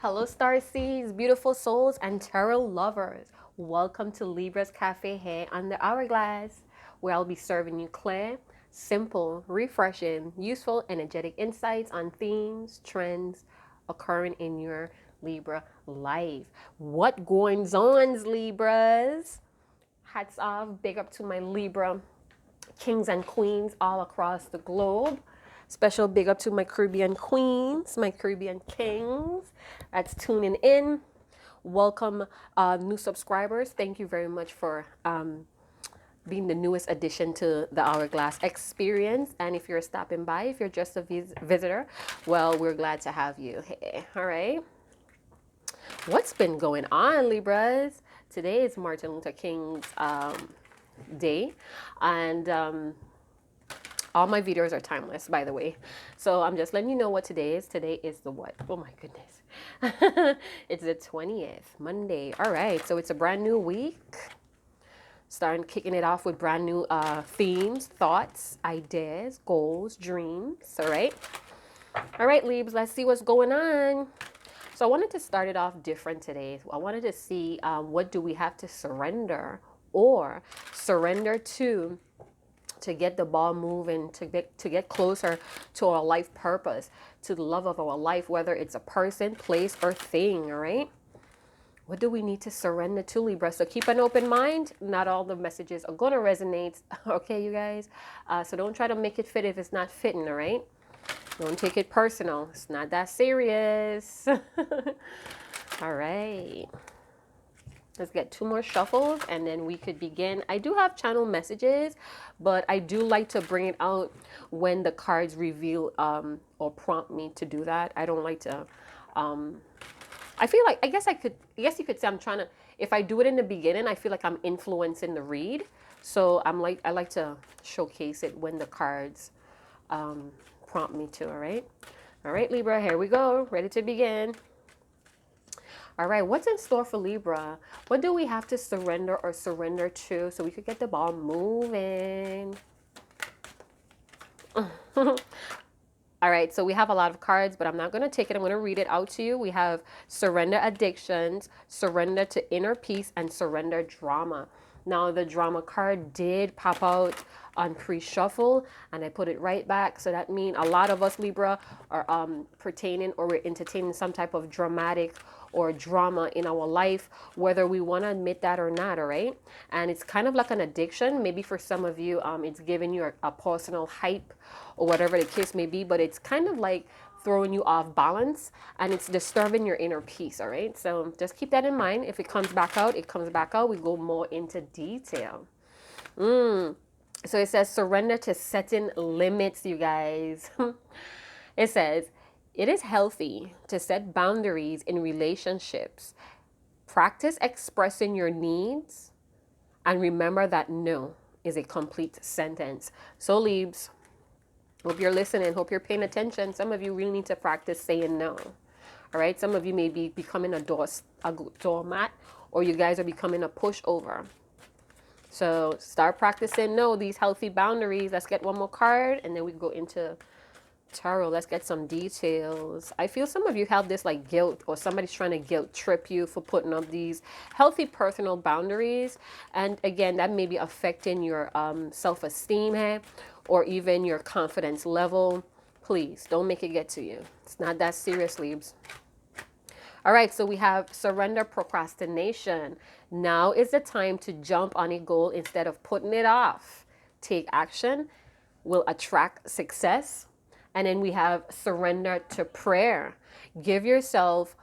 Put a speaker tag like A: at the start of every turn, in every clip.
A: Hello, star seeds, beautiful souls, and tarot lovers. Welcome to Libra's Cafe here on the Hourglass, where I'll be serving you clear, simple, refreshing, useful, energetic insights on themes, trends occurring in your Libra life. What goings on, Libras? Hats off, big up to my Libra kings and queens all across the globe. Special big up to my Caribbean queens, my Caribbean kings that's tuning in. Welcome, new subscribers. Thank you very much for being the newest addition to the Hourglass experience. And if you're stopping by, if you're just a visitor, well, we're glad to have you. Hey, all right. What's been going on, Libras? Today is Martin Luther King's day, and all my videos are timeless, by the way. So I'm just letting you know what today is. Today is the what? Oh my goodness. It's the 20th, Monday. All right, so it's a brand new week. Starting kicking it off with brand new themes, thoughts, ideas, goals, dreams. All right. All right, Leaves, let's see what's going on. So I wanted to start it off different today. I wanted to see what do we have to surrender or surrender to get the ball moving, to get closer to our life purpose, to the love of our life, whether it's a person, place, or thing, all right? What do we need to surrender to, Libra? So keep an open mind. Not all the messages are going to resonate, okay, you guys? So don't try to make it fit if it's not fitting, all right? Don't take it personal. It's not that serious. All right. Let's get two more shuffles and then we could begin. I do have channel messages, but I do like to bring it out when the cards reveal or prompt me to do that. I don't like to, I feel like, I guess you could say I'm trying to, if I do it in the beginning, I feel like I'm influencing the read. So I like to showcase it when the cards prompt me to, all right? All right, Libra, here we go. Ready to begin. All right, what's in store for Libra? What do we have to surrender or surrender to so we could get the ball moving? All right, so we have a lot of cards, but I'm not going to take it. I'm going to read it out to you. We have surrender addictions, surrender to inner peace, and surrender drama. Now, the drama card did pop out on pre-shuffle, and I put it right back. So that means a lot of us, Libra, are pertaining or we're entertaining some type of dramatic or drama in our life, whether we want to admit that or not, all right? And it's kind of like an addiction. Maybe for some of you, it's giving you a personal hype or whatever the case may be, but it's kind of like throwing you off balance and it's disturbing your inner peace, all right? So just keep that in mind. If it comes back out, it comes back out. We go more into detail. So it says surrender to setting limits, you guys. It says, it is healthy to set boundaries in relationships. Practice expressing your needs and remember that no is a complete sentence. So Libs, hope you're listening. Hope you're paying attention. Some of you really need to practice saying no. All right. Some of you may be becoming a doormat, or you guys are becoming a pushover. So start practicing no, these healthy boundaries. Let's get one more card and then we go into tarot. Let's get some details. I feel some of you have this like guilt, or somebody's trying to guilt trip you for putting up these healthy personal boundaries. And again, that may be affecting your self-esteem here, or even your confidence level. Please don't make it get to you. It's not that serious, Libs. All right, so we have surrender procrastination. Now is the time to jump on a goal instead of putting it off. Take action will attract success. And then we have surrender to prayer. Give yourself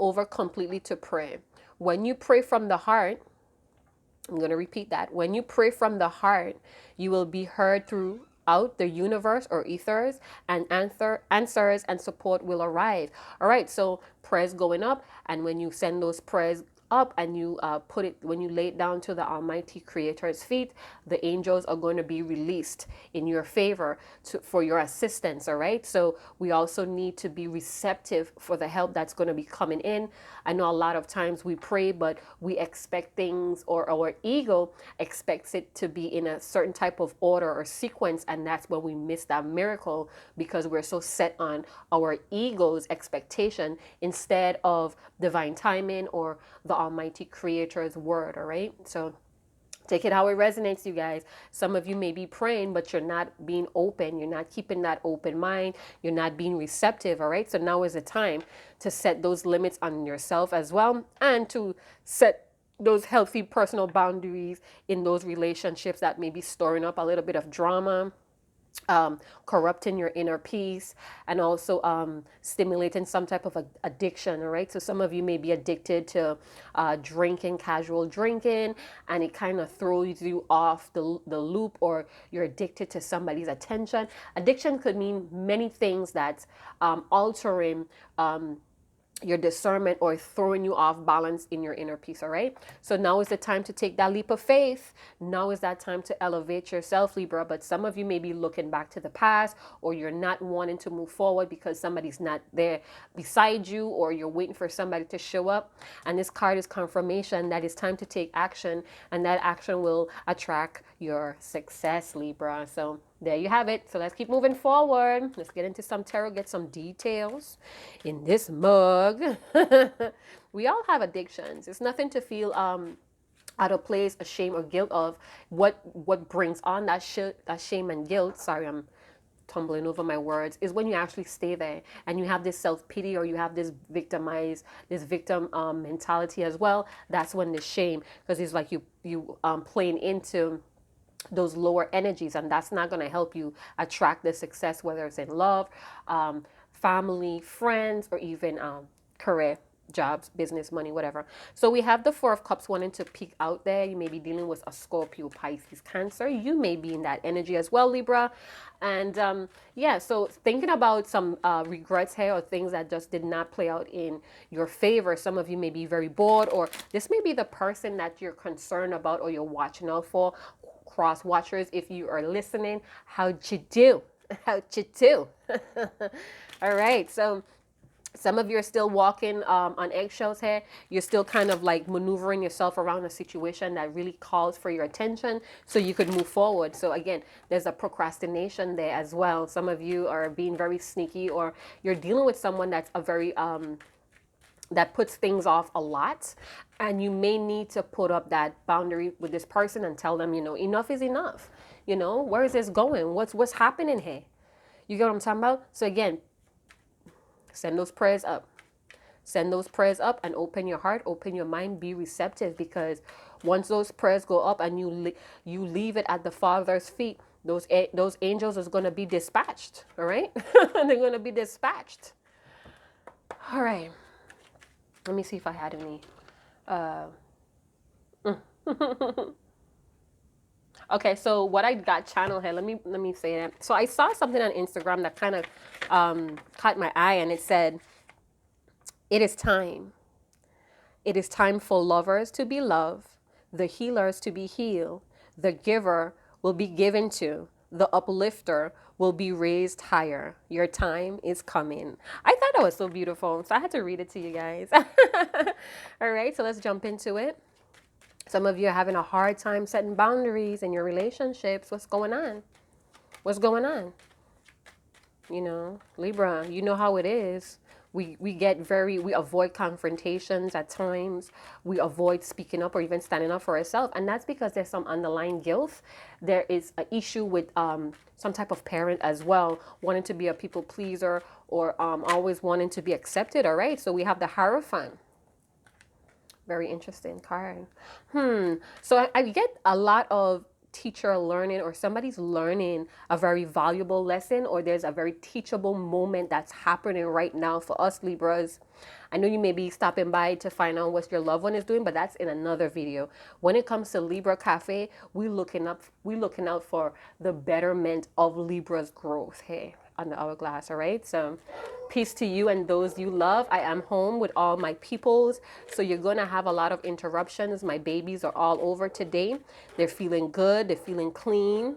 A: over completely to prayer. When you pray from the heart, I'm going to repeat that. When you pray from the heart, you will be heard throughout the universe or ethers, and answers and support will arrive. All right, so prayers going up, and when you send those prayers up and you put it, when you lay it down to the Almighty Creator's feet, the angels are going to be released in your favor for your assistance. All right. So we also need to be receptive for the help that's going to be coming in. I know a lot of times we pray, but we expect things, or our ego expects it to be in a certain type of order or sequence. And that's when we miss that miracle, because we're so set on our ego's expectation instead of divine timing or the Almighty Creator's word. All right. So take it how it resonates, you guys. Some of you may be praying, but you're not being open. You're not keeping that open mind. You're not being receptive. All right. So now is the time to set those limits on yourself as well, and to set those healthy personal boundaries in those relationships that may be storing up a little bit of drama, corrupting your inner peace, and also stimulating some type of addiction. All right. So some of you may be addicted to drinking, casual drinking, and it kind of throws you off the loop, or you're addicted to somebody's attention. Addiction could mean many things that's altering your discernment or throwing you off balance in your inner peace. All right. So now is the time to take that leap of faith. Now is that time to elevate yourself, Libra. But some of you may be looking back to the past, or you're not wanting to move forward because somebody's not there beside you, or you're waiting for somebody to show up. And this card is confirmation that it's time to take action, and that action will attract your success, Libra. So there you have it. So let's keep moving forward. Let's get into some tarot, get some details in this mug. We all have addictions. It's nothing to feel out of place, ashamed, or guilt of. What brings on that shame and guilt, sorry, I'm tumbling over my words, is when you actually stay there and you have this self-pity, or you have this victim mentality as well. That's when the shame, because it's like you playing into those lower energies, and that's not going to help you attract the success, whether it's in love, family, friends, or even career, jobs, business, money, whatever. So we have the Four of Cups wanting to peek out there. You may be dealing with a Scorpio, Pisces, Cancer. You may be in that energy as well, Libra. And yeah, so thinking about some regrets here, or things that just did not play out in your favor. Some of you may be very bored, or this may be the person that you're concerned about, or you're watching out for. Cross watchers, if you are listening, how'd you do? How'd you do? All right. So some of you are still walking on eggshells here. You're still kind of like maneuvering yourself around a situation that really calls for your attention so you could move forward. So again, there's a procrastination there as well. Some of you are being very sneaky, or you're dealing with someone that's a very that puts things off a lot, and you may need to put up that boundary with this person and tell them, enough is enough. Where is this going? What's happening here? You get what I'm talking about? So again, send those prayers up. Send those prayers up and open your heart, open your mind, be receptive, because once those prayers go up and you leave it at the Father's feet, those angels is going to be dispatched. All right. They're going to be dispatched. All right. Let me see if I had any. Okay, so what I got channeled here, let me say that. So I saw something on Instagram that kind of caught my eye, and it said, "It is time. It is time for lovers to be loved, the healers to be healed, the giver will be given to, the uplifter will be raised higher. Your time is coming." I thought that was so beautiful, so I had to read it to you guys. All right, so let's jump into it. Some of you are having a hard time setting boundaries in your relationships. What's going on? What's going on? Libra, you know how it is. We avoid confrontations at times. We avoid speaking up or even standing up for ourselves. And that's because there's some underlying guilt. There is an issue with some type of parent as well, wanting to be a people pleaser, or always wanting to be accepted. All right. So we have the Hierophant. Very interesting card. So I get a lot of teacher learning, or somebody's learning a very valuable lesson, or there's a very teachable moment that's happening right now for us Libras. I know you may be stopping by to find out what your loved one is doing, but that's in another video. When it comes to Libra Cafe, we looking out for the betterment of Libra's growth. Hey, on the hourglass. All right. So peace to you and those you love. I am home with all my peoples. So you're going to have a lot of interruptions. My babies are all over today. They're feeling good. They're feeling clean.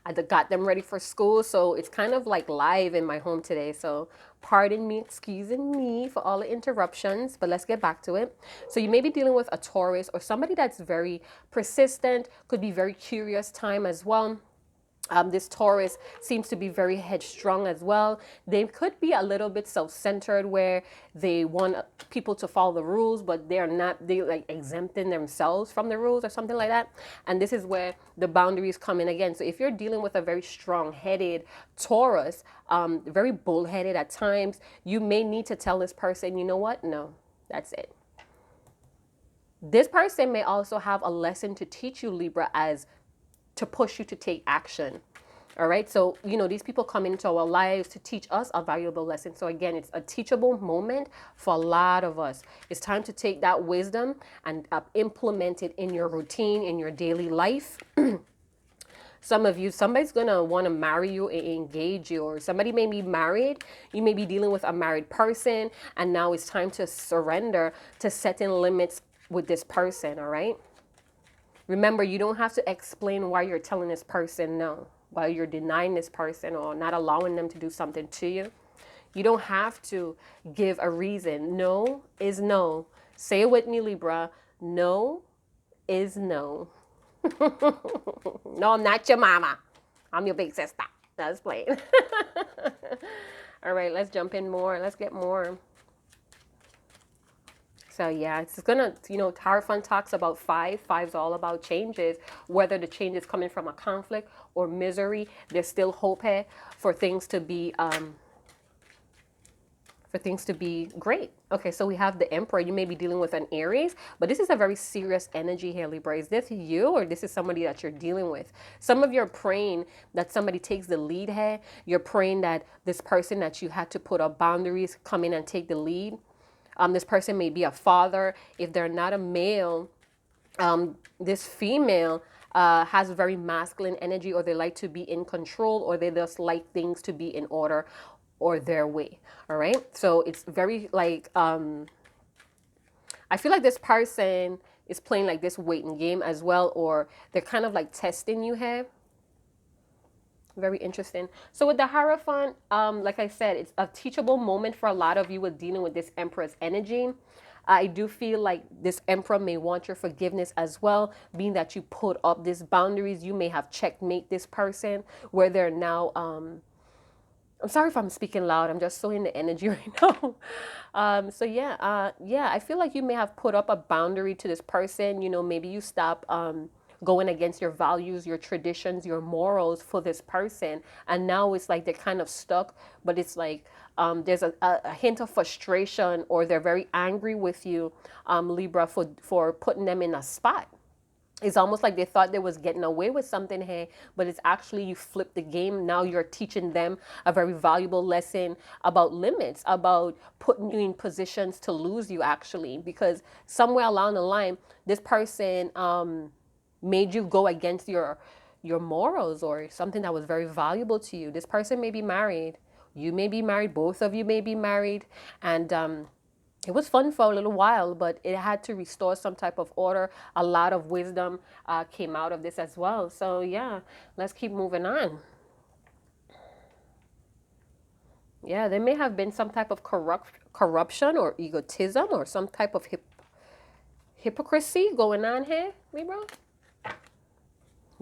A: I got them ready for school, so it's kind of like live in my home today. So pardon me, excusing me for all the interruptions, but let's get back to it. So you may be dealing with a Taurus or somebody that's very persistent, could be very curious time as well. This Taurus seems to be very headstrong as well. They could be a little bit self-centered where they want people to follow the rules, but they're not, they like exempting themselves from the rules or something like that. And this is where the boundaries come in again. So if you're dealing with a very strong-headed Taurus, very bullheaded at times, you may need to tell this person, you know what? No, that's it. This person may also have a lesson to teach you, Libra, as to push you to take action. All right. So, these people come into our lives to teach us a valuable lesson. So again, it's a teachable moment for a lot of us. It's time to take that wisdom and implement it in your routine, in your daily life. Some of you, somebody's going to want to marry you and engage you, or somebody may be married. You may be dealing with a married person, and now it's time to surrender to setting limits with this person. All right. Remember, you don't have to explain why you're telling this person no, why you're denying this person or not allowing them to do something to you. You don't have to give a reason. No is no. Say it with me, Libra. No is no. No, I'm not your mama. I'm your big sister. That's plain. All right, let's jump in more. Let's get more. So yeah, it's gonna, Hierophant talks about five. Five's all about changes. Whether the change is coming from a conflict or misery, there's still hope here for things to be great. Okay, so we have the Emperor. You may be dealing with an Aries, but this is a very serious energy here, Libra. Is this you, or this is somebody that you're dealing with? Some of you are praying that somebody takes the lead here. You're praying that this person that you had to put up boundaries come in and take the lead. This person may be a father. If they're not a male, this female has very masculine energy, or they like to be in control, or they just like things to be in order or their way. All right. So it's very like, I feel like this person is playing like this waiting game as well, or they're kind of like testing you here. Very interesting. So with the Hierophant, like I said, it's a teachable moment for a lot of you with dealing with this Emperor's energy. I do feel like this Emperor may want your forgiveness as well, being that you put up these boundaries. You may have checkmate this person where they're now, I'm sorry if I'm speaking loud. I'm just so in the energy right now. So yeah, I feel like you may have put up a boundary to this person. Maybe you stop, going against your values, your traditions, your morals for this person. And now it's like they're kind of stuck, but it's like there's a hint of frustration, or they're very angry with you, Libra, for putting them in a spot. It's almost like they thought they was getting away with something here, but it's actually you flip the game. Now you're teaching them a very valuable lesson about limits, about putting you in positions to lose you actually, because somewhere along the line, this person, made you go against your morals or something that was very valuable to you. This person may be married. You may be married. Both of you may be married. And it was fun for a little while, but it had to restore some type of order. A lot of wisdom came out of this as well. So yeah, let's keep moving on. Yeah, there may have been some type of corruption or egotism or some type of hypocrisy going on here, Libra.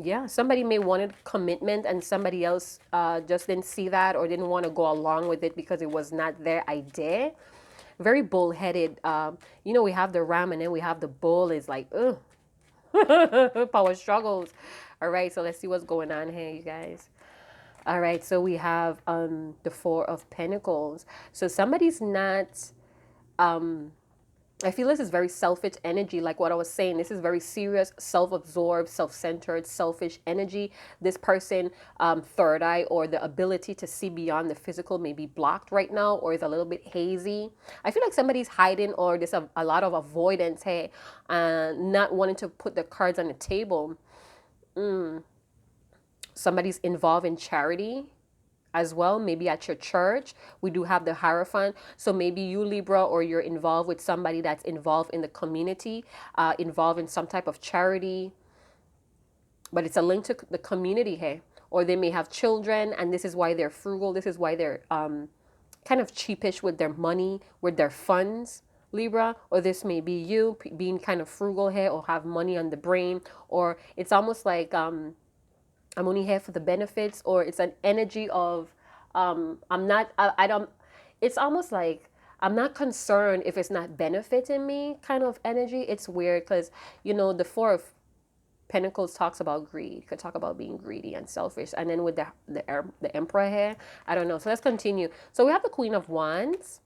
A: Yeah, somebody may wanted commitment and somebody else just didn't see that or didn't want to go along with it because it was not their idea. Very bullheaded. We have the ram and then we have the bull. Is like, ugh, power struggles. All right, so let's see what's going on here, you guys. All right, so we have the Four of Pentacles. So somebody's not... I feel this is very selfish energy. Like what I was saying, this is very serious, self-absorbed, self-centered, selfish energy. This person, third eye or the ability to see beyond the physical may be blocked right now or is a little bit hazy. I feel like somebody's hiding or there's a lot of avoidance, hey, not wanting to put the cards on the table. Somebody's involved in charity. as well. Maybe at your church, we do have the Hierophant. So maybe you, Libra, or you're involved with somebody that's involved in the community, involved in some type of charity, but it's a link to the community here. Or they may have children, and this is why they're frugal. This is why they're kind of cheapish with their money, with their funds, Libra. Or this may be you being kind of frugal here, or have money on the brain. Or it's almost like I'm only here for the benefits, or it's an energy of I'm not, I don't, it's almost like I'm not concerned if it's not benefiting me kind of energy. It's weird because, you know, the Four of Pentacles talks about greed. Could talk about being greedy and selfish. And then with the Emperor here, I don't know. So let's continue. So we have the Queen of Wands.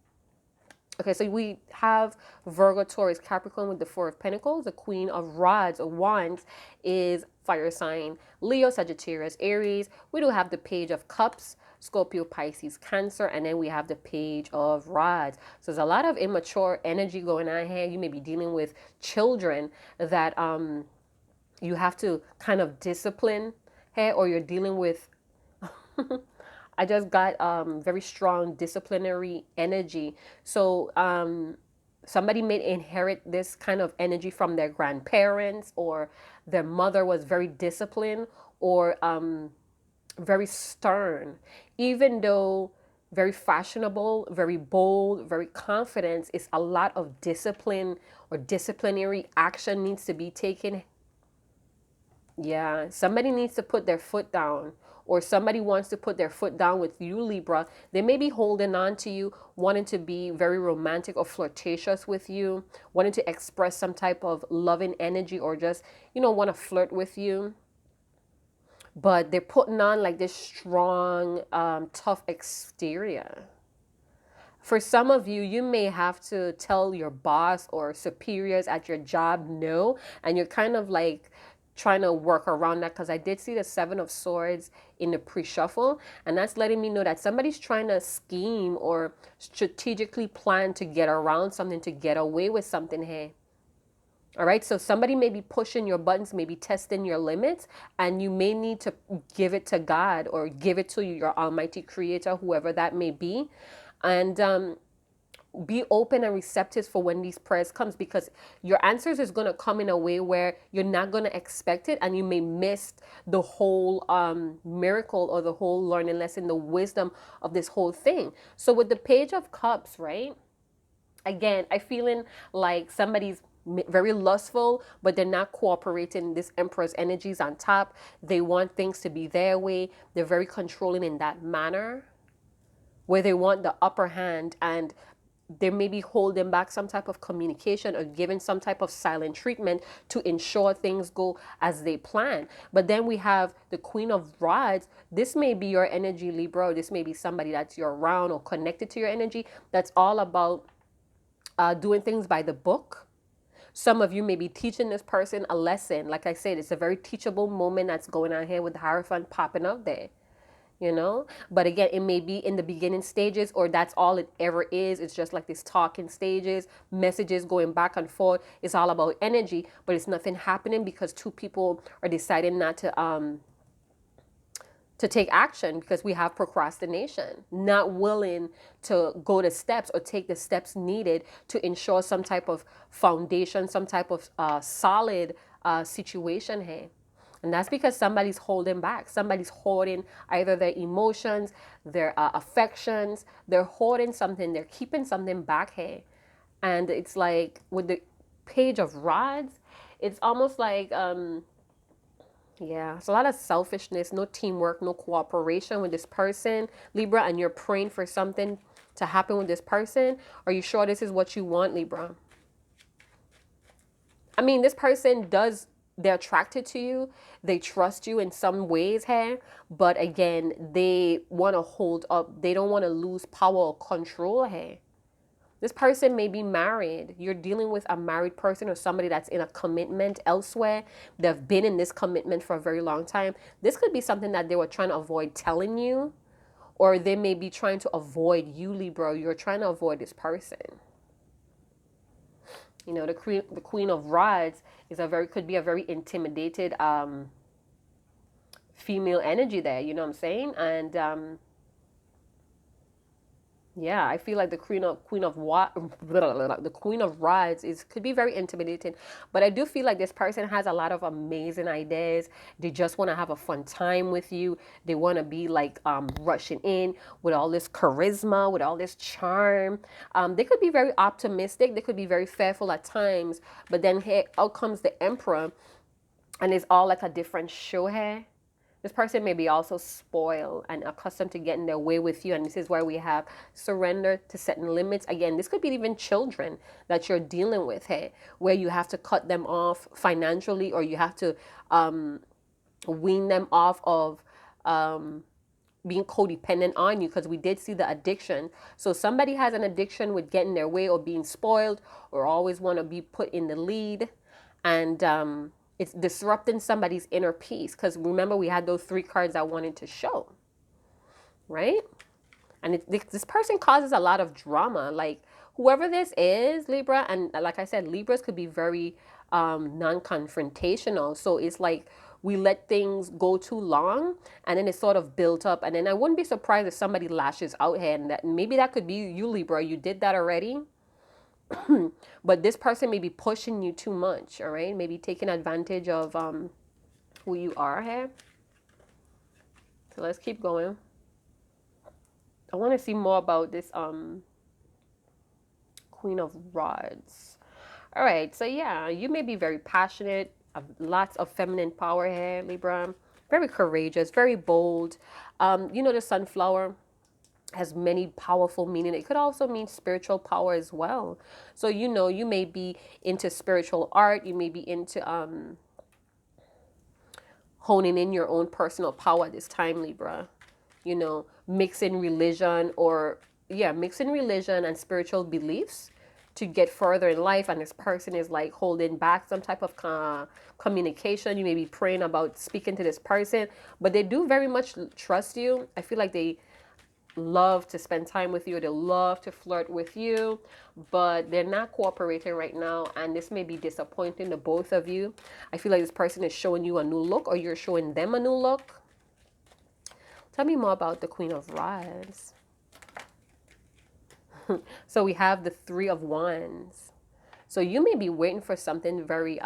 A: Okay, so we have Virgo, Taurus, Capricorn with the Four of Pentacles. The Queen of Rods or Wands is fire sign Leo, Sagittarius, Aries. We do have the Page of Cups, Scorpio, Pisces, Cancer, and then we have the Page of Rods. So there's a lot of immature energy going on here. You may be dealing with children that you have to kind of discipline here, or you're dealing with I just got very strong disciplinary energy. So somebody may inherit this kind of energy from their grandparents, or their mother was very disciplined, or very stern, even though very fashionable, very bold, very confident. It's a lot of discipline, or disciplinary action needs to be taken. Yeah, somebody needs to put their foot down, or somebody wants to put their foot down with you, Libra. They may be holding on to you, wanting to be very romantic or flirtatious with you, wanting to express some type of loving energy, or just, you know, want to flirt with you. But they're putting on like this strong, tough exterior. For some of you, you may have to tell your boss or superiors at your job no, and you're kind of like trying to work around that, because I did see the Seven of Swords in the pre-shuffle, and that's letting me know that somebody's trying to scheme or strategically plan to get around something, to get away with something here. All right, so somebody may be pushing your buttons, maybe testing your limits, and you may need to give it to God, or give it to your almighty creator, whoever that may be. And be open and receptive for when these prayers comes, because your answers is going to come in a way where you're not going to expect it, and you may miss the whole miracle, or the whole learning lesson, the wisdom of this whole thing. So with the Page of Cups, right, again, I feeling like somebody's very lustful, but they're not cooperating. This Emperor's energies on top. They want things to be their way. They're very controlling in that manner, where they want the upper hand, and they may be holding back some type of communication, or giving some type of silent treatment to ensure things go as they plan. But then we have the Queen of Rods. This may be your energy, Libra. This may be somebody that's you're around or connected to your energy, that's all about doing things by the book. Some of you may be teaching this person a lesson. Like I said, it's a very teachable moment that's going on here with the Hierophant popping up there. You know, but again, it may be in the beginning stages, or that's all it ever is. It's just like this talking stages, messages going back and forth. It's all about energy, but it's nothing happening, because two people are deciding not to take action, because we have procrastination, not willing to go the steps or take the steps needed to ensure some type of foundation, some type of solid situation here. And that's because somebody's holding back. Somebody's holding either their emotions, their affections. They're holding something. They're keeping something back here. And it's like with the Page of Rods, it's almost like, yeah, it's a lot of selfishness, no teamwork, no cooperation with this person, Libra, and you're praying for something to happen with this person. Are you sure this is what you want, Libra? I mean, this person they're attracted to you. They trust you in some ways here. But again, they want to hold up. They don't want to lose power or control here. This person may be married. You're dealing with a married person, or somebody that's in a commitment elsewhere. They've been in this commitment for a very long time. This could be something that they were trying to avoid telling you, or they may be trying to avoid you, Libra. You're trying to avoid this person. You know, the Queen of Rods is could be a very intimidated female energy there. You know what I'm saying? And Yeah, I feel like the the Queen of Rods is could be very intimidating, but I do feel like this person has a lot of amazing ideas. They just want to have a fun time with you. They want to be like rushing in with all this charisma, with all this charm. They could be very optimistic. They could be very fearful at times, but then here out comes the Emperor, and it's all like a different show here. This person may be also spoiled and accustomed to getting their way with you. And this is where we have surrender to setting limits. Again, this could be even children that you're dealing with, hey, where you have to cut them off financially, or you have to wean them off of being codependent on you, because we did see the addiction. So somebody has an addiction with getting their way or being spoiled or always want to be put in the lead. And it's disrupting somebody's inner peace, because remember we had those 3 cards I wanted to show, right? And this person causes a lot of drama, like whoever this is, Libra. And like I said, Libras could be very non-confrontational. So it's like we let things go too long, and then it's sort of built up, and then I wouldn't be surprised if somebody lashes out here, and that maybe that could be you, Libra. You did that already. But this person may be pushing you too much, all right? Maybe taking advantage of who you are here. So let's keep going. I want to see more about this Queen of Rods. All right, so yeah, you may be very passionate, lots of feminine power here, Libra. Very courageous, very bold. The sunflower has many powerful meaning. It could also mean spiritual power as well. So you may be into spiritual art. You may be into honing in your own personal power this time, Libra. Mixing religion, or mixing religion and spiritual beliefs to get further in life. And this person is like holding back some type of communication. You may be praying about speaking to this person, but they do very much trust you. I feel like they love to spend time with you. They love to flirt with you, but they're not cooperating right now, and this may be disappointing to both of you. I feel like this person is showing you a new look, or you're showing them a new look. Tell me more about the Queen of Rods. So we have the 3 of Wands. So you may be waiting for something very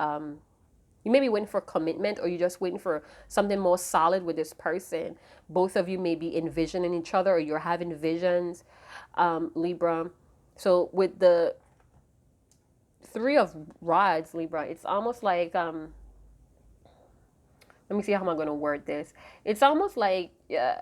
A: you may be waiting for commitment, or you're just waiting for something more solid with this person. Both of you may be envisioning each other, or you're having visions, Libra. So with the 3 of Rods, Libra, it's almost like, let me see how am I going to word this. It's almost like, yeah,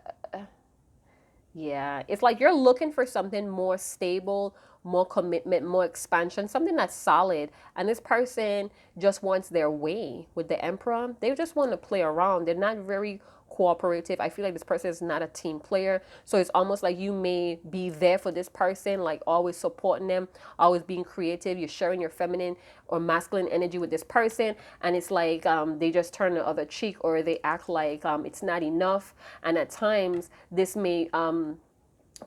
A: it's like you're looking for something more stable, more commitment, more expansion, something that's solid. And this person just wants their way with the Emperor. They just want to play around. They're not very cooperative. I feel like this person is not a team player. So it's almost like you may be there for this person, like always supporting them, always being creative. You're sharing your feminine or masculine energy with this person. And it's like they just turn the other cheek, or they act like it's not enough. And at times, this may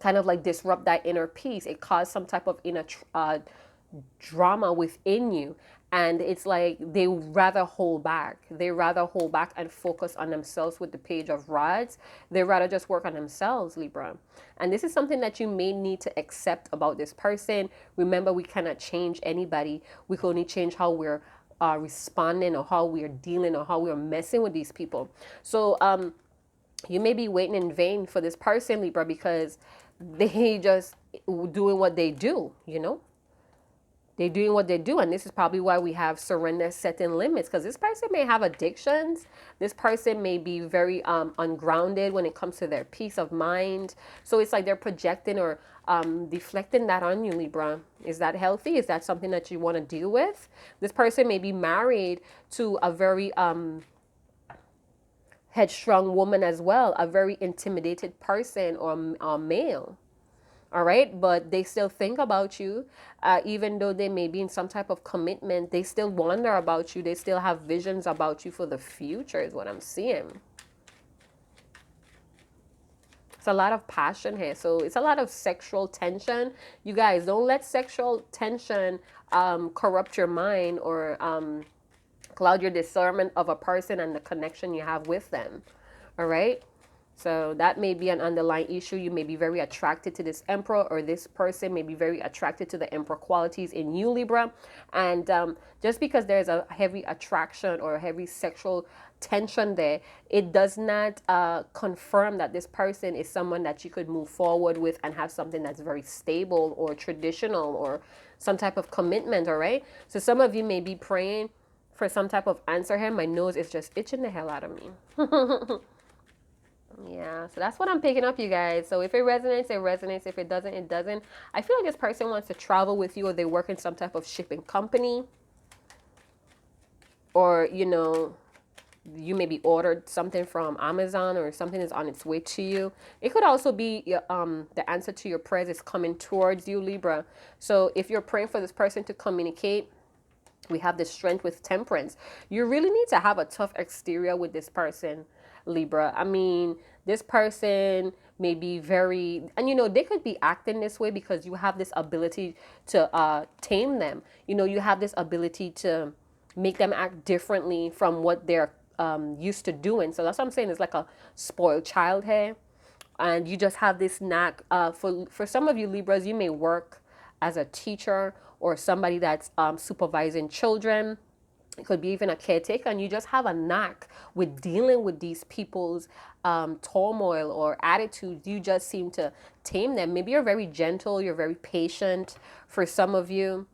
A: kind of like disrupt that inner peace. It caused some type of inner drama within you. And it's like they rather hold back. They rather hold back and focus on themselves with the Page of Rods. They rather just work on themselves, Libra. And this is something that you may need to accept about this person. Remember, we cannot change anybody. We can only change how we're responding, or how we're dealing, or how we're messing with these people. So you may be waiting in vain for this person, Libra, because they just doing what they do, They're doing what they do, and this is probably why we have surrender, setting limits, because this person may have addictions. This person may be very ungrounded when it comes to their peace of mind. So it's like they're projecting or deflecting that on you, Libra. Is that healthy? Is that something that you want to deal with? This person may be married to a very headstrong woman as well, a very intimidated person, or male. All right, but they still think about you, even though they may be in some type of commitment. They still wonder about you. They still have visions about you for the future, is what I'm seeing. It's a lot of passion here. So it's a lot of sexual tension. You guys, don't let sexual tension corrupt your mind, or cloud your discernment of a person and the connection you have with them. All right. So that may be an underlying issue. You may be very attracted to this Emperor, or this person may be very attracted to the Emperor qualities in you, Libra. And just because there's a heavy attraction or a heavy sexual tension there, it does not confirm that this person is someone that you could move forward with and have something that's very stable or traditional or some type of commitment, all right? So some of you may be praying for some type of answer here. My nose is just itching the hell out of me. Yeah, so that's what I'm picking up, you guys. So if it resonates, it resonates. If it doesn't, it doesn't. I feel like this person wants to travel with you, or they work in some type of shipping company. Or, you know, you maybe ordered something from Amazon, or something is on its way to you. It could also be the answer to your prayers is coming towards you, Libra. So if you're praying for this person to communicate, we have the strength with temperance. You really need to have a tough exterior with this person, Libra. I mean, this person may be very, and you know, they could be acting this way because you have this ability to tame them. You know, you have this ability to make them act differently from what they're used to doing. So that's what I'm saying. It's like a spoiled child here. And you just have this knack. For some of you Libras, you may work as a teacher or somebody that's supervising children. It could be even a caretaker, and you just have a knack with dealing with these people's turmoil or attitudes. You just seem to tame them. Maybe you're very gentle, you're very patient for some of you,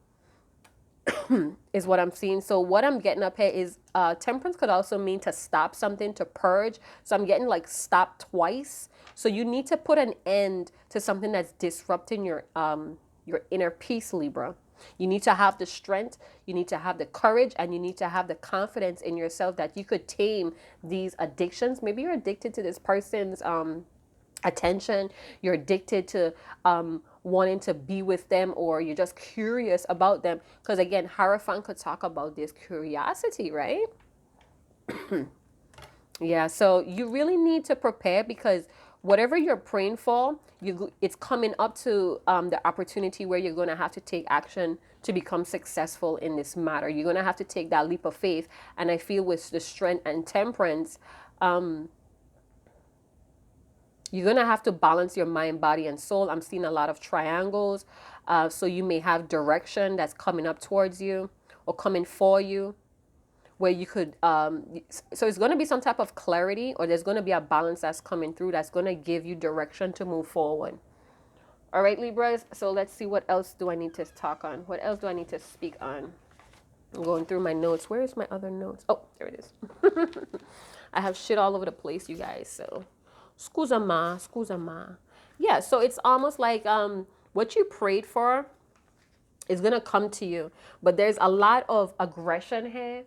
A: is what I'm seeing. So what I'm getting up here is temperance could also mean to stop something, to purge. So I'm getting like stop twice. So you need to put an end to something that's disrupting your inner peace, Libra. You need to have the strength, you need to have the courage, and you need to have the confidence in yourself that you could tame these addictions. Maybe you're addicted to this person's attention, you're addicted to wanting to be with them, or you're just curious about them. Because again, Hierophant could talk about this curiosity, right? Yeah, so you really need to prepare, because whatever you're praying for, it's coming up to the opportunity where you're going to have to take action to become successful in this matter. You're going to have to take that leap of faith. And I feel with the strength and temperance, you're going to have to balance your mind, body, and soul. I'm seeing a lot of triangles. So you may have direction that's coming up towards you or coming for you, where you could, so it's going to be some type of clarity, or there's going to be a balance that's coming through that's going to give you direction to move forward. All right, Libras. So let's see, what else do I need to talk on? What else do I need to speak on? I'm going through my notes. Where is my other notes? Oh, there it is. I have shit all over the place, you guys. So, scusa ma. Yeah, so it's almost like what you prayed for is going to come to you. But there's a lot of aggression here.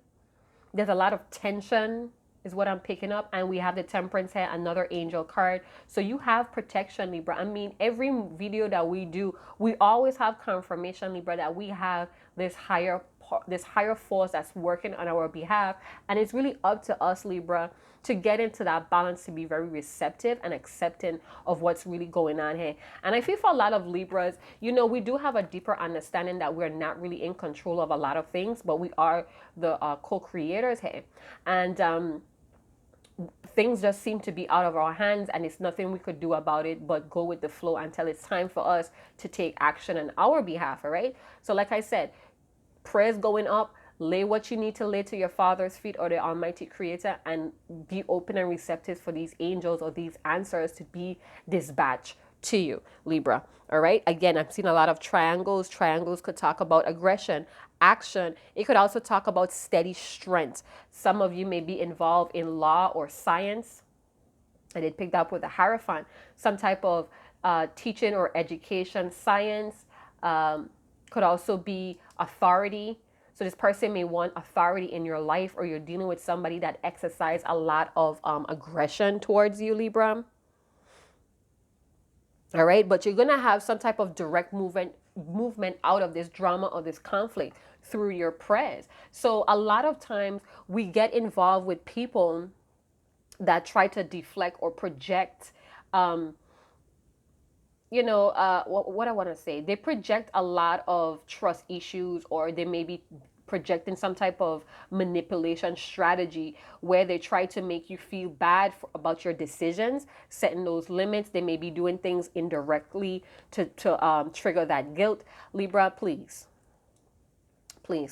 A: There's a lot of tension is what I'm picking up. And we have the temperance here, another angel card. So you have protection, Libra. I mean, every video that we do, we always have confirmation, Libra, that we have this higher force that's working on our behalf. And it's really up to us, Libra, to get into that balance, to be very receptive and accepting of what's really going on here. And I feel for a lot of Libras, you know, we do have a deeper understanding that we're not really in control of a lot of things, but we are the co-creators here. And things just seem to be out of our hands, and it's nothing we could do about it but go with the flow until it's time for us to take action on our behalf. All right. So like I said, prayers going up, lay what you need to lay to your Father's feet or the Almighty Creator, and be open and receptive for these angels or these answers to be dispatched to you, Libra. All right. Again, I'm seeing a lot of triangles. Triangles could talk about aggression, action. It could also talk about steady strength. Some of you may be involved in law or science. And it picked up with the Hierophant, some type of teaching or education, science. Could also be authority. So this person may want authority in your life, or you're dealing with somebody that exercise a lot of aggression towards you, Libra. All right, but you're going to have some type of direct movement out of this drama or this conflict through your prayers. So a lot of times we get involved with people that try to deflect or project, you know, what I want to say. They project a lot of trust issues, or they may be projecting some type of manipulation strategy where they try to make you feel bad about your decisions, setting those limits. They may be doing things indirectly to trigger that guilt. Libra, please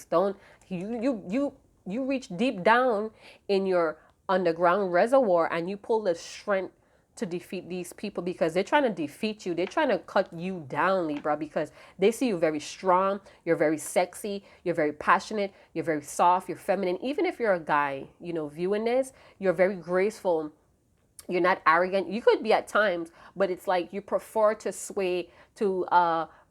A: don't. You reach deep down in your underground reservoir and you pull the strength to defeat these people, because they're trying to defeat you. They're trying to cut you down, Libra, because they see you very strong. You're very sexy. You're very passionate. You're very soft. You're feminine. Even if you're a guy, you know, viewing this, you're very graceful. You're not arrogant. You could be at times, but it's like you prefer to sway to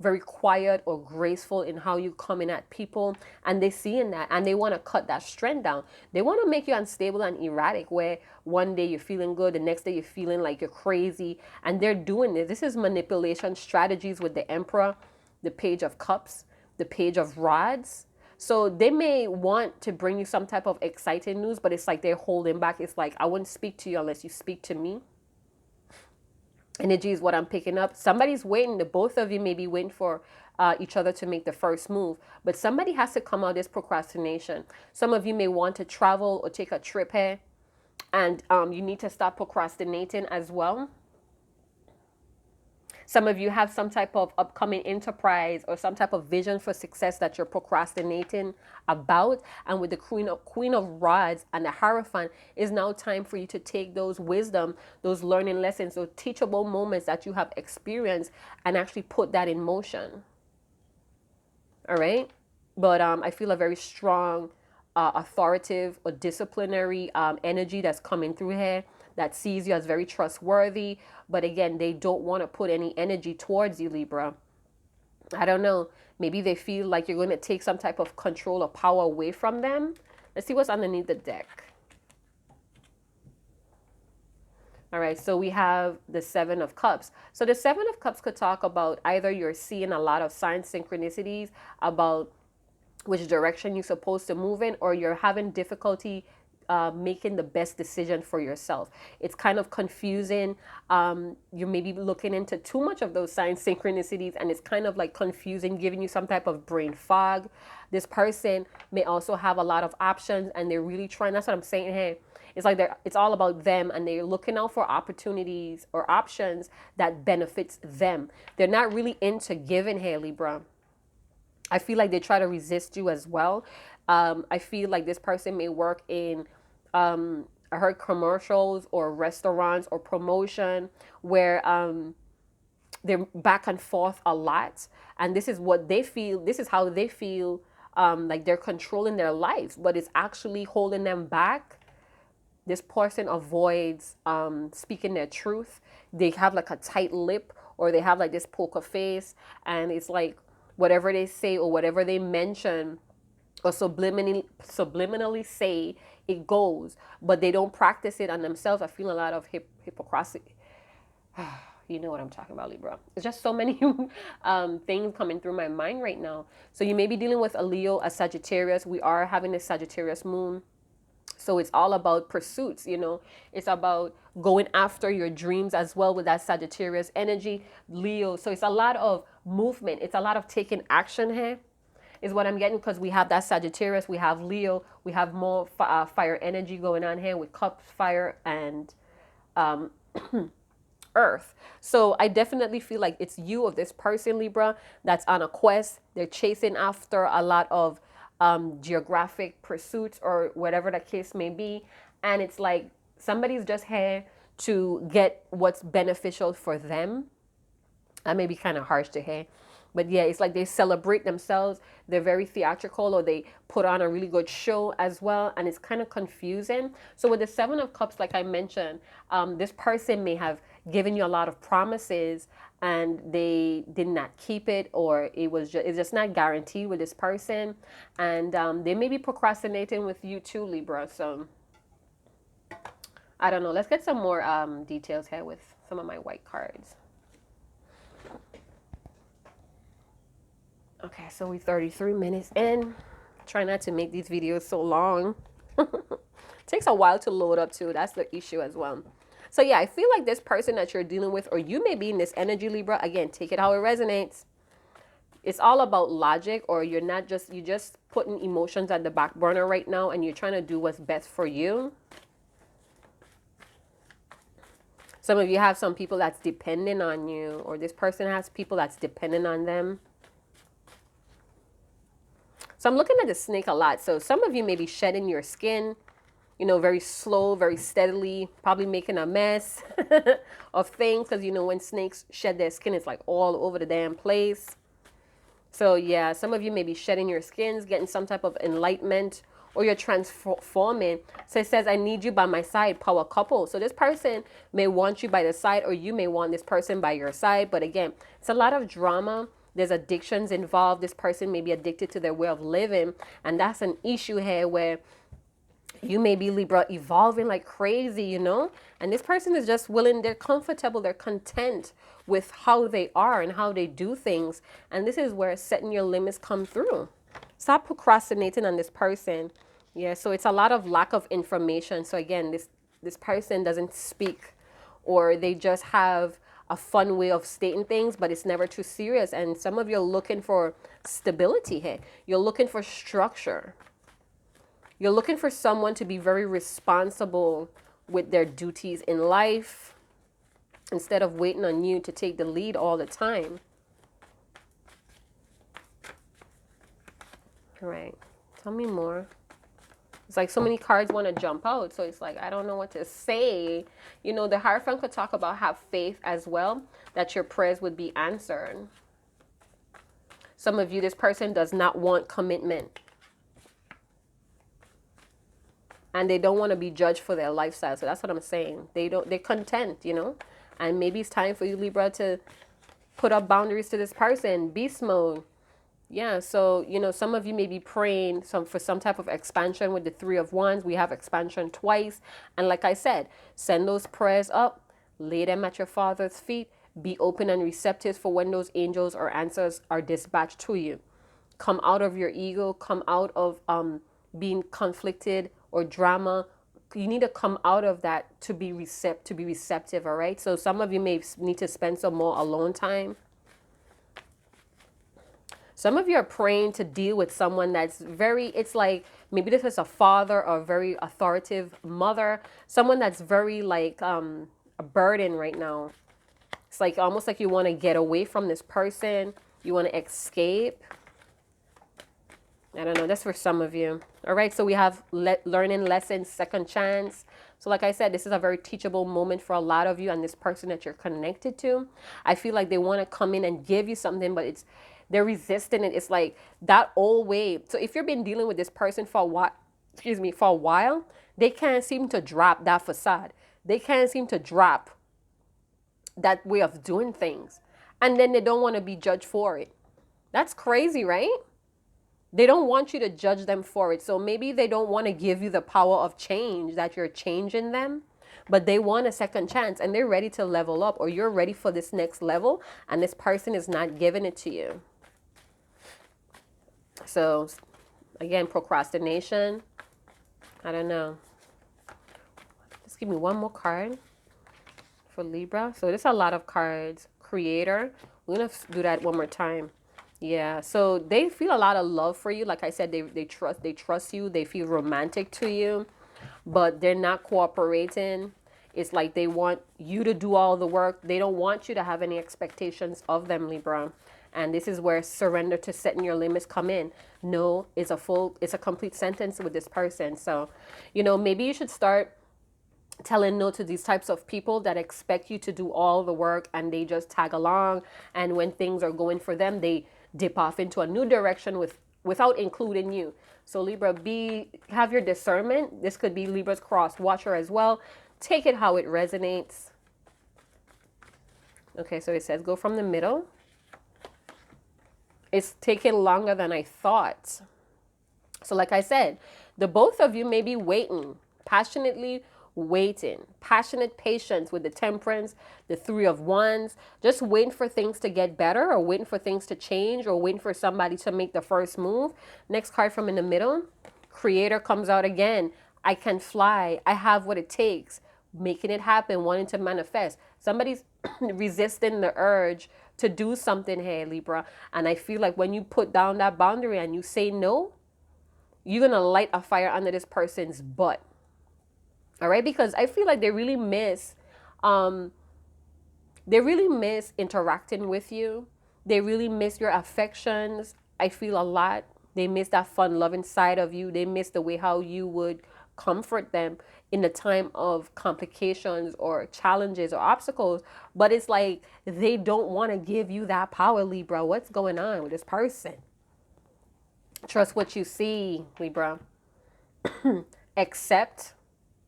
A: very quiet or graceful in how you come in at people. And they see in that and they want to cut that strength down. They want to make you unstable and erratic, where one day you're feeling good, the next day you're feeling like you're crazy. And they're doing this. This is manipulation strategies with the Emperor, the Page of Cups, the Page of Rods. So they may want to bring you some type of exciting news, but it's like they're holding back. It's like, I wouldn't speak to you unless you speak to me. Energy is what I'm picking up. Somebody's waiting. The both of you may be waiting for each other to make the first move. But somebody has to come out of this procrastination. Some of you may want to travel or take a trip here. And you need to stop procrastinating as well. Some of you have some type of upcoming enterprise or some type of vision for success that you're procrastinating about. And with the Queen of Rods and the Hierophant, it's now time for you to take those wisdom, those learning lessons, those teachable moments that you have experienced and actually put that in motion. All right. But I feel a very strong, authoritative or disciplinary energy that's coming through here, that sees you as very trustworthy. But again, they don't want to put any energy towards you, Libra. I don't know. Maybe they feel like you're going to take some type of control or power away from them. Let's see what's underneath the deck. All right, so we have the Seven of Cups. So the Seven of Cups could talk about either you're seeing a lot of sign synchronicities about which direction you're supposed to move in, or you're having difficulty making the best decision for yourself. It's kind of confusing. You may be looking into too much of those sign synchronicities and it's kind of like confusing, giving you some type of brain fog. This person may also have a lot of options and they're really trying. That's what I'm saying here. It's like it's all about them and they're looking out for opportunities or options that benefits them. They're not really into giving here, Libra. I feel like they try to resist you as well. I feel like this person may work in, I heard commercials or restaurants or promotion where they're back and forth a lot. And this is what they feel. This is how they feel like they're controlling their lives, but it's actually holding them back. This person avoids speaking their truth. They have like a tight lip, or they have like this poker face, and it's like whatever they say or whatever they mention or subliminally say, it goes, but they don't practice it on themselves. I feel a lot of hypocrisy. You know what I'm talking about, Libra. It's just so many things coming through my mind right now. So you may be dealing with a Leo, a Sagittarius. We are having a Sagittarius moon. So it's all about pursuits, you know. It's about going after your dreams as well with that Sagittarius energy, Leo. So it's a lot of movement. It's a lot of taking action here is what I'm getting, because we have that Sagittarius, we have Leo, we have more fire energy going on here with cups, fire, and earth. So I definitely feel like it's you, of this person, Libra, that's on a quest. They're chasing after a lot of geographic pursuits or whatever the case may be. And it's like somebody's just here to get what's beneficial for them. That may be kind of harsh to hear. But yeah, it's like they celebrate themselves. They're very theatrical, or they put on a really good show as well. And it's kind of confusing. So with the Seven of Cups, like I mentioned, this person may have given you a lot of promises and they did not keep it, or it's just not guaranteed with this person. And they may be procrastinating with you too, Libra. So I don't know. Let's get some more details here with some of my white cards. Okay, so we're 33 minutes in. Try not to make these videos so long. Takes a while to load up too. That's the issue as well. So yeah, I feel like this person that you're dealing with, or you may be in this energy, Libra, again, take it how it resonates. it's all about logic, or you're just putting emotions at the back burner right now, and you're trying to do what's best for you. Some of you have some people that's dependent on you, or this person has people that's dependent on them. So I'm looking at the snake a lot. So some of you may be shedding your skin, you know, very slow, very steadily, probably making a mess of things. Because, you know, when snakes shed their skin, it's like all over the damn place. So yeah, some of you may be shedding your skins, getting some type of enlightenment, or you're transforming. So it says, I need you by my side, power couple. So this person may want you by the side, or you may want this person by your side. But again, it's a lot of drama. There's addictions involved. This person may be addicted to their way of living. And that's an issue here where you may be, Libra, evolving like crazy, you know? And this person is just willing, they're comfortable, they're content with how they are and how they do things. And this is where setting your limits come through. Stop procrastinating on this person. Yeah, so it's a lot of lack of information. So again, this person doesn't speak, or they just have a fun way of stating things, but it's never too serious. And some of you are looking for stability here. You're looking for structure. You're looking for someone to be very responsible with their duties in life, instead of waiting on you to take the lead all the time. All right, tell me more. It's like so many cards want to jump out. So it's like, I don't know what to say. You know, the Hierophant could talk about have faith as well, that your prayers would be answered. Some of you, this person does not want commitment. And they don't want to be judged for their lifestyle. So that's what I'm saying. They're content, you know. And maybe it's time for you, Libra, to put up boundaries to this person. Beast mode. Yeah, so, you know, some of you may be praying for some type of expansion with the Three of Wands. We have expansion twice. And like I said, send those prayers up. Lay them at your Father's feet. Be open and receptive for when those angels or answers are dispatched to you. Come out of your ego. Come out of being conflicted or drama. You need to come out of that to be receptive, all right? So some of you may need to spend some more alone time. Some of you are praying to deal with someone that's very, it's like, maybe this is a father or a very authoritative mother, someone that's very like a burden right now. It's like almost like you want to get away from this person. You want to escape. I don't know. That's for some of you. All right. So we have learning lessons, second chance. So like I said, this is a very teachable moment for a lot of you and this person that you're connected to. I feel like they want to come in and give you something, but they're resisting it. It's like that old way. So if you've been dealing with this person for a while, they can't seem to drop that facade. They can't seem to drop that way of doing things. And then they don't want to be judged for it. That's crazy, right? They don't want you to judge them for it. So maybe they don't want to give you the power of change, that you're changing them, but they want a second chance and they're ready to level up, or you're ready for this next level and this person is not giving it to you. So again, procrastination. I don't know. Just give me one more card for Libra. So there's a lot of cards. Creator. We're going to do that one more time. Yeah, so they feel a lot of love for you. Like I said, they trust you. They feel romantic to you, but they're not cooperating. It's like they want you to do all the work. They don't want you to have any expectations of them, Libra. And this is where surrender to setting your limits come in. No is it's a complete sentence with this person. So, you know, maybe you should start telling no to these types of people that expect you to do all the work and they just tag along. And when things are going for them, they dip off into a new direction without including you. So Libra, have your discernment. This could be Libra's cross watcher as well. Take it how it resonates. Okay, so it says go from the middle. It's taking longer than I thought. So like I said, the both of you may be waiting, passionately waiting, passionate patience with the Temperance, the Three of Wands, just waiting for things to get better, or waiting for things to change, or waiting for somebody to make the first move. Next card from in the middle, Creator comes out again. I can fly. I have what it takes. Making it happen, wanting to manifest. Somebody's resisting the urge to do something here, Libra. And I feel like when you put down that boundary and you say no, you're going to light a fire under this person's butt. All right? Because I feel like um, they really miss interacting with you. They really miss your affections. I feel a lot. They miss that fun loving side of you. They miss the way how you would comfort them in the time of complications or challenges or obstacles. But it's like they don't want to give you that power, Libra. What's going on with this person? Trust what you see, Libra. Accept.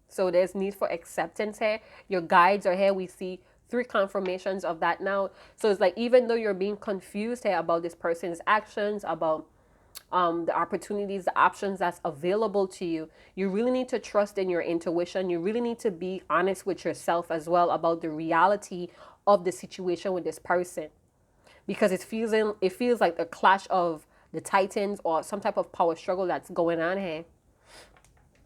A: So there's need for acceptance here. Your guides are here. We see 3 confirmations of that now. So it's like, even though you're being confused here about this person's actions, about the opportunities, the options that's available to you, you really need to trust in your intuition. You really need to be honest with yourself as well about the reality of the situation with this person, because it feels like a clash of the titans or some type of power struggle that's going on here.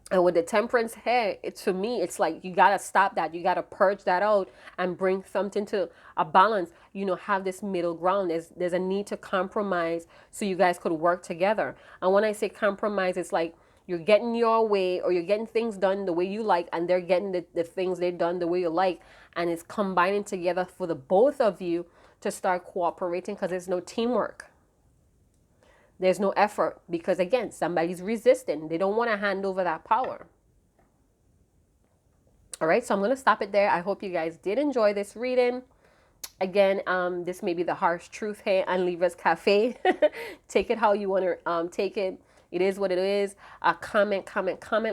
A: And with the temperance here, to me, it's like you got to stop that. You got to purge that out and bring something to a balance. You know, have this middle ground. There's a need to compromise so you guys could work together. And when I say compromise, it's like you're getting your way, or you're getting things done the way you like, and they're getting the things they've done the way you like. And it's combining together for the both of you to start cooperating, because there's no teamwork. There's no effort, because again, somebody's resisting. They don't want to hand over that power. All right, so I'm going to stop it there. I hope you guys did enjoy this reading. Again, this may be the harsh truth here on Libra's Cafe. Take it how you want to take it. It is what it is. Comment.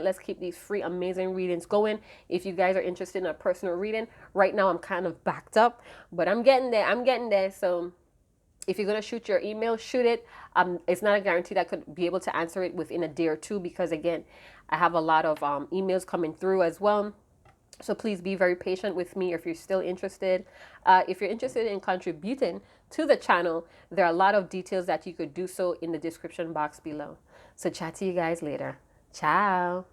A: Let's keep these free, amazing readings going. If you guys are interested in a personal reading, right now I'm kind of backed up, but I'm getting there. So if you're going to shoot your email, shoot it. It's not a guarantee that I could be able to answer it within a day or two, because again, I have a lot of emails coming through as well. So please be very patient with me if you're still interested. If you're interested in contributing to the channel, there are a lot of details that you could do so in the description box below. So chat to you guys later. Ciao.